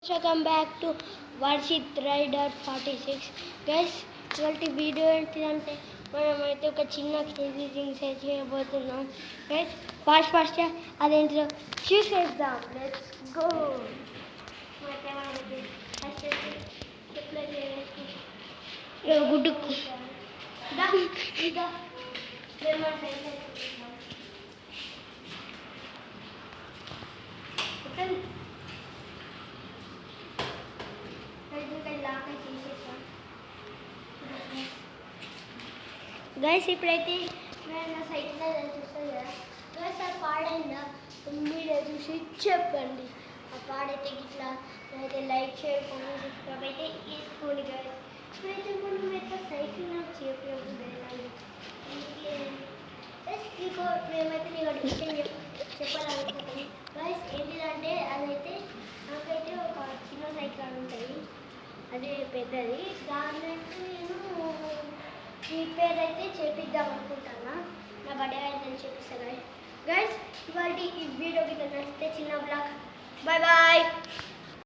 Welcome back to Varshith rider 46 guys. ఇవాళ video ఏంటిదంటే మనమైతే ఒక చిన్న క్రేజింగ్ సెట్ చేయబోతున్నాం గైస్. ఫాస్ట్గా అదేంటో చూసేద్దాం. Let's go. గుడ్డు గైస్ ఇప్పుడైతే నేను సైకిల్ చూస్తాను కదా గైస్. ఆ పాడైందా మీరే చూసి చెప్పండి. ఆ పాడైతే ఇట్లా అయితే లైక్ షేర్ కామెంట్ సబ్స్క్రైబ్ అయితే వేసుకోండి గైస్. ఇప్పుడైతే మనం అయితే సైకిల్ చెప్పలేదు మేమైతే నీకు విషయం చెప్పాలనుకుంటున్నాను గైస్. ఏంటిదంటే అదైతే నాకైతే ఒక చిన్న సైకిల్ ఉంటుంది, అదే పెద్దది. దాంట్లో నేను రిపేర్ అయితే చేపిద్దాం అనుకుంటున్నా. నా బర్త్డే అయితే చేపిస్తాను గైస్. ఇవాళ ఈ వీడియోకి నచ్చితే చిన్న బ్లాగ్. Bye bye.